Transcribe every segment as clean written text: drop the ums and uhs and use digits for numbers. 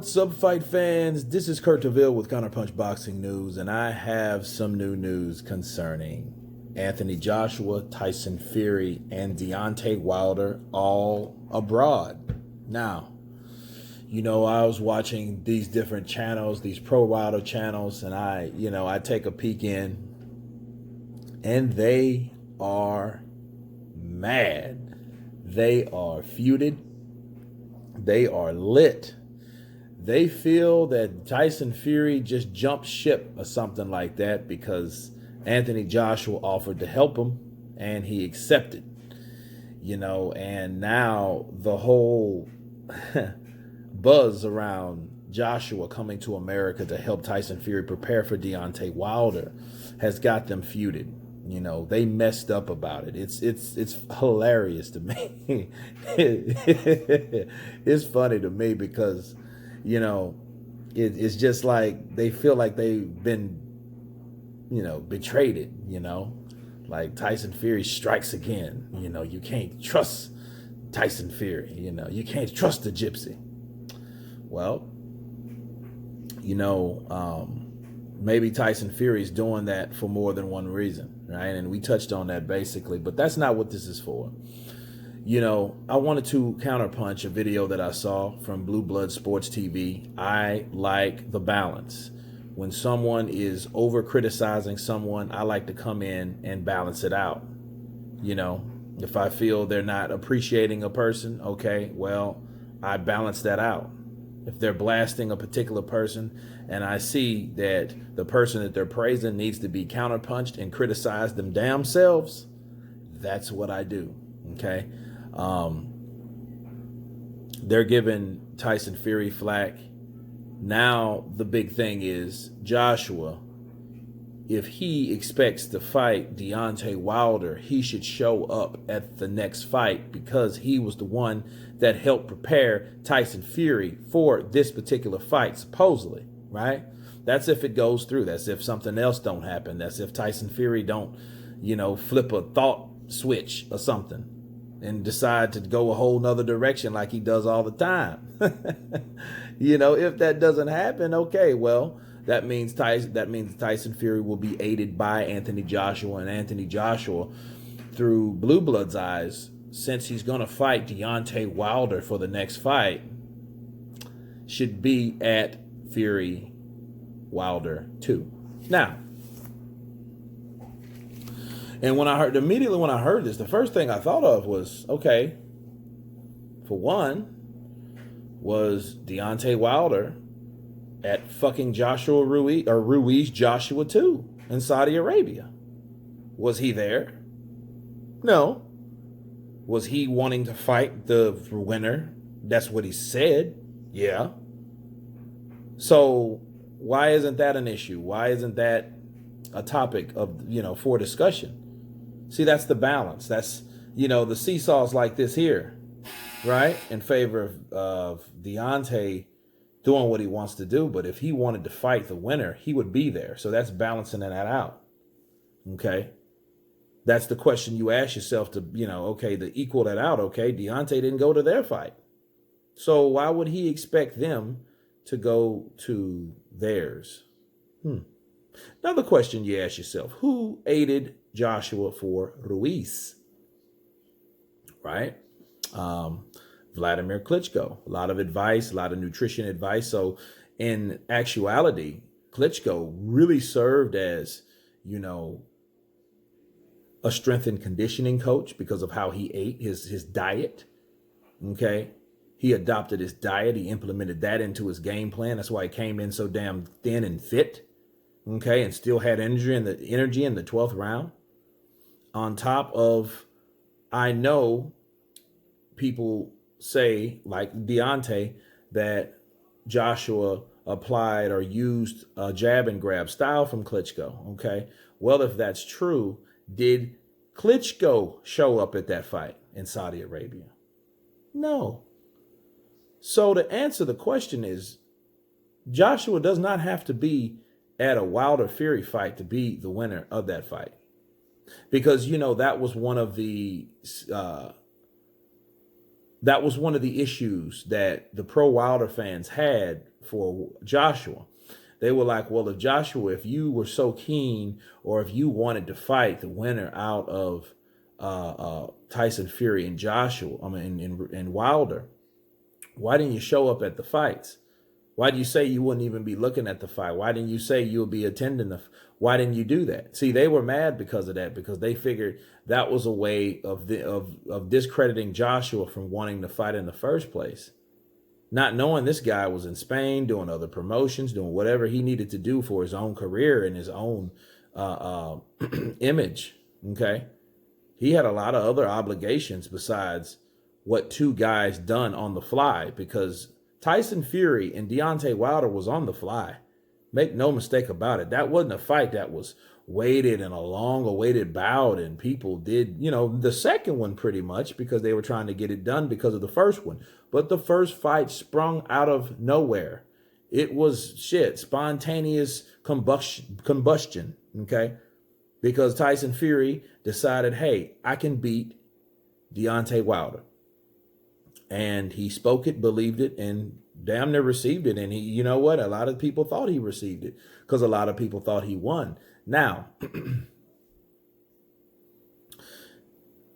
What's up, fight fans? This is Kurt DeVille with Counterpunch Boxing News, and I have some new news concerning Anthony Joshua, Tyson Fury, and Deontay Wilder all abroad. Now, I was watching these different channels, these pro Wilder channels, and I take a peek in, and they are mad. They are feuded. They are lit. They feel that Tyson Fury just jumped ship or something like that because Anthony Joshua offered to help him and he accepted, and now the whole buzz around Joshua coming to America to help Tyson Fury prepare for Deontay Wilder has got them feuded. They messed up about it. It's hilarious to me. It's funny to me because it's just like they feel like they've been, betrayed it, like Tyson Fury strikes again. You can't trust Tyson Fury, you can't trust the gypsy. Well, maybe Tyson Fury's doing that for more than one reason, right? And we touched on that basically, but that's not what this is for. I wanted to counterpunch a video that I saw from Blue Blood Sports TV. I like the balance. When someone is over criticizing someone, I like to come in and balance it out. If I feel they're not appreciating a person, okay, well, I balance that out. If they're blasting a particular person and I see that the person that they're praising needs to be counterpunched and criticized them damn selves, that's what I do, okay? They're giving Tyson Fury flack. Now the big thing is Joshua, if he expects to fight Deontay Wilder, he should show up at the next fight because he was the one that helped prepare Tyson Fury for this particular fight, supposedly, right? That's if it goes through. That's if something else don't happen. That's if Tyson Fury don't, flip a thought switch or something and decide to go a whole nother direction like he does all the time. If that doesn't happen, okay, well, that means Tyson Fury will be aided by Anthony Joshua, and Anthony Joshua, through Blue Blood's eyes, since he's going to fight Deontay Wilder for the next fight, should be at Fury Wilder 2. Now, and when I heard this, the first thing I thought of was, okay, for one, was Deontay Wilder at fucking Ruiz Joshua 2 in Saudi Arabia? Was he there? No. Was he wanting to fight the winner? That's what he said. Yeah. So why isn't that an issue? Why isn't that a topic of, for discussion? See, that's the balance. That's, the seesaw's like this here, right? In favor of Deontay doing what he wants to do. But if he wanted to fight the winner, he would be there. So that's balancing that out. Okay. That's the question you ask yourself to, to equal that out. Okay. Deontay didn't go to their fight. So why would he expect them to go to theirs? Another question you ask yourself, who aided Joshua for Ruiz? Right? Vladimir Klitschko. A lot of advice, a lot of nutrition advice. So in actuality, Klitschko really served as, a strength and conditioning coach because of how he ate, his diet. Okay. He adopted his diet. He implemented that into his game plan. That's why he came in so damn thin and fit. Okay. And still had energy in the 12th round. On top of, I know people say, like Deontay, that Joshua applied or used a jab and grab style from Klitschko. Okay. Well, if that's true, did Klitschko show up at that fight in Saudi Arabia? No. So to answer the question is, Joshua does not have to be at a Wilder Fury fight to be the winner of that fight. Because, that was one of the That was one of the issues that the pro Wilder fans had for Joshua. They were like, well, if you were so keen, or if you wanted to fight the winner out of Tyson Fury and Joshua, and Wilder, why didn't you show up at the fights? Why did you say you wouldn't even be looking at the fight? Why didn't you say you would be attending why didn't you do that? See, they were mad because of that, because they figured that was a way of discrediting Joshua from wanting to fight in the first place. Not knowing this guy was in Spain doing other promotions, doing whatever he needed to do for his own career and his own image. Okay. He had a lot of other obligations besides what two guys done on the fly, because Tyson Fury and Deontay Wilder was on the fly. Make no mistake about it. That wasn't a fight that was waited and a long awaited bout, and people did, the second one pretty much because they were trying to get it done because of the first one. But the first fight sprung out of nowhere. It was spontaneous combustion, okay? Because Tyson Fury decided, hey, I can beat Deontay Wilder. And he spoke it, believed it, and damn near received it. And you know what? A lot of people thought he received it because a lot of people thought he won. Now,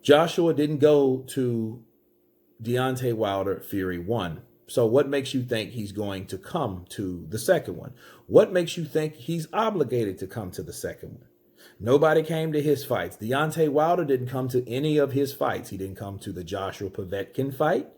Joshua didn't go to Deontay Wilder. Fury won. So what makes you think he's going to come to the second one? What makes you think he's obligated to come to the second one? Nobody came to his fights. Deontay Wilder didn't come to any of his fights. He didn't come to the Joshua Povetkin fight,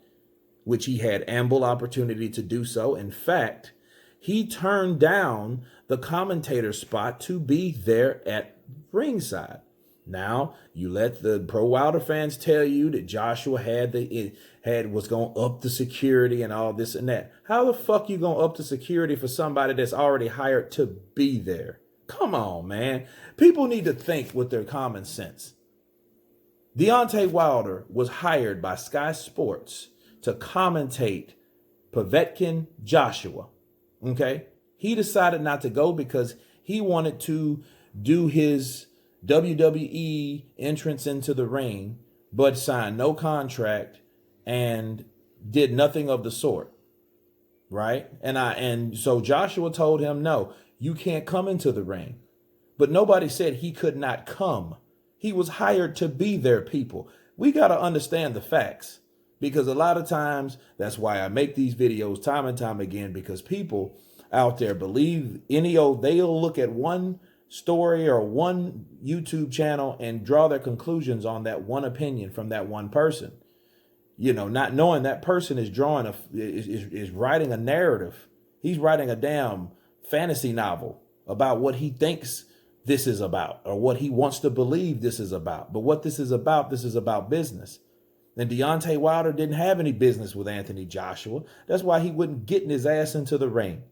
which he had ample opportunity to do so. In fact, he turned down the commentator spot to be there at ringside. Now, you let the pro Wilder fans tell you that Joshua was going to up the security and all this and that. How the fuck you going to up the security for somebody that's already hired to be there? Come on, man. People need to think with their common sense. Deontay Wilder was hired by Sky Sports to commentate Povetkin Joshua. Okay? He decided not to go because he wanted to do his WWE entrance into the ring, but signed no contract and did nothing of the sort. Right? And so Joshua told him, no, you can't come into the ring. But nobody said he could not come. He was hired to be there, people. We got to understand the facts, because a lot of times, that's why I make these videos time and time again, because people out there believe they'll look at one story or one YouTube channel and draw their conclusions on that one opinion from that one person. Not knowing that person is is writing a narrative. He's writing a damn fantasy novel about what he thinks this is about, or what he wants to believe this is about. But what this is about business. And Deontay Wilder didn't have any business with Anthony Joshua. That's why he wouldn't get his ass into the ring.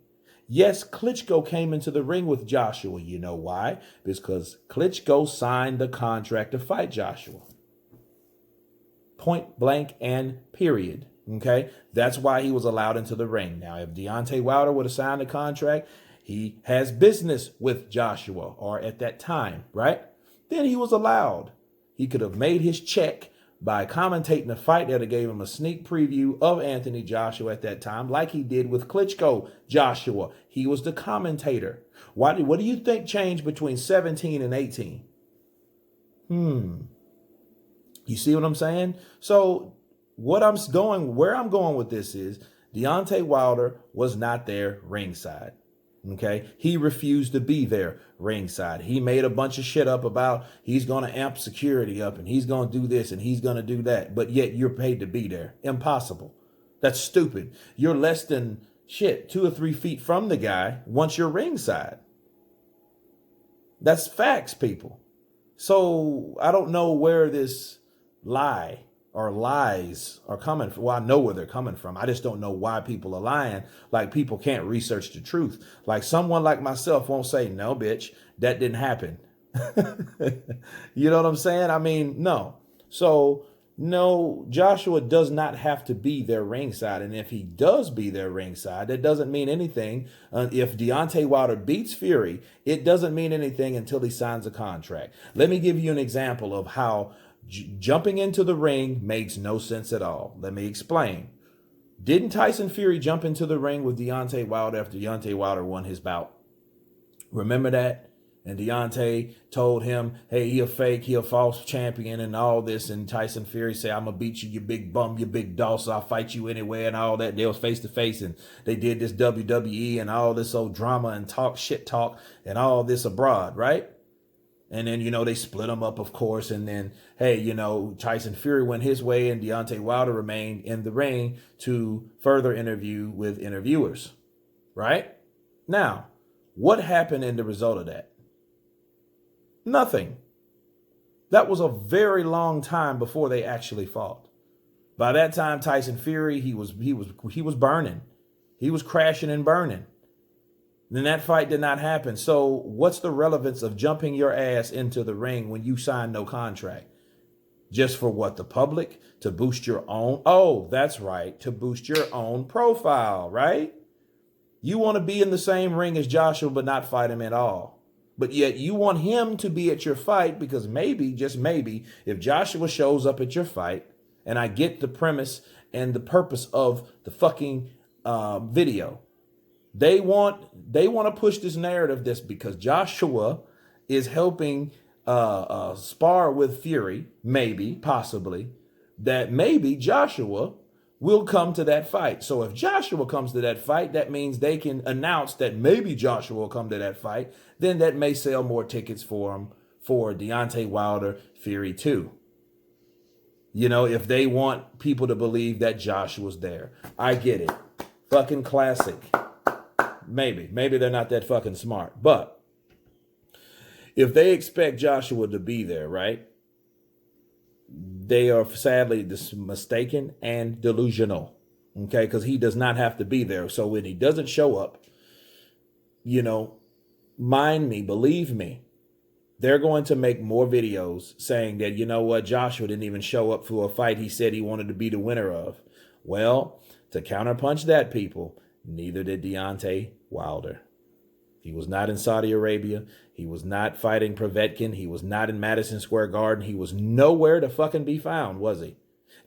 Yes, Klitschko came into the ring with Joshua. You know why? Because Klitschko signed the contract to fight Joshua. Point blank and period. Okay? That's why he was allowed into the ring. Now, if Deontay Wilder would have signed the contract, he has business with Joshua, or at that time, right? Then he was allowed. He could have made his check by commentating a fight that gave him a sneak preview of Anthony Joshua at that time, like he did with Klitschko Joshua. He was the commentator. What do you think changed between 17 and 18? You see what I'm saying? So where I'm going with this is Deontay Wilder was not there ringside. Okay, he refused to be there ringside. He made a bunch of shit up about he's going to amp security up and he's going to do this and he's going to do that. But yet you're paid to be there. Impossible. That's stupid. You're less than 2 or 3 feet from the guy once you're ringside. That's facts, people. So I don't know where this lie or lies are coming from. Well, I know where they're coming from. I just don't know why people are lying. Like, people can't research the truth. Like, someone like myself won't say, no, bitch, that didn't happen. You know what I'm saying? I mean, no. So, no, Joshua does not have to be there ringside. And if he does be there ringside, that doesn't mean anything. If Deontay Wilder beats Fury, it doesn't mean anything until he signs a contract. Let me give you an example of how Jumping into the ring makes no sense at all. Let me explain. Didn't Tyson Fury jump into the ring with Deontay Wilder after Deontay Wilder won his bout? Remember that? And Deontay told him, hey, he a fake, he a false champion and all this. And Tyson Fury said, I'm going to beat you, you big bum, you big doss. I'll fight you anywhere and all that. They was face to face and they did this WWE and all this old drama and shit talk and all this abroad, right? And then, they split them up, of course. And then, hey, Tyson Fury went his way and Deontay Wilder remained in the ring to further interview with interviewers, right? Now, what happened in the result of that? Nothing. That was a very long time before they actually fought. By that time, Tyson Fury, he was burning. He was crashing and burning. Then that fight did not happen. So what's the relevance of jumping your ass into the ring when you signed no contract? Just for what? The public? To boost your own? Oh, that's right. To boost your own profile, right? You want to be in the same ring as Joshua, but not fight him at all. But yet you want him to be at your fight because maybe, just maybe, if Joshua shows up at your fight, and I get the premise and the purpose of the fucking video, they want to push this narrative this because Joshua is helping spar with Fury, maybe, possibly, that maybe Joshua will come to that fight. So if Joshua comes to that fight, that means they can announce that maybe Joshua will come to that fight. Then that may sell more tickets for him for Deontay Wilder Fury 2. If they want people to believe that Joshua's there. I get it. Fucking classic. Maybe they're not that fucking smart. But if they expect Joshua to be there, right? They are sadly mistaken and delusional, okay? Because he does not have to be there. So when he doesn't show up, mind me, believe me, they're going to make more videos saying that, Joshua didn't even show up for a fight he said he wanted to be the winner of. Well, to counterpunch that, people, neither did Deontay Wilder. He was not in Saudi Arabia. He was not fighting Povetkin. He was not in Madison Square Garden. He was nowhere to fucking be found, was he?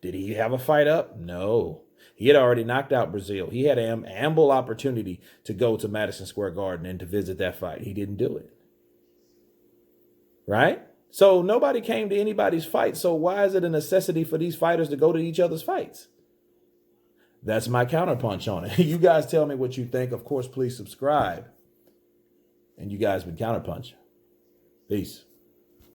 Did he have a fight up? No. He had already knocked out Brazil. He had ample opportunity to go to Madison Square Garden and to visit that fight. He didn't do it. Right? So nobody came to anybody's fight. So why is it a necessity for these fighters to go to each other's fights? That's my counterpunch on it. You guys tell me what you think. Of course, please subscribe. And you guys been Counterpunch. Peace.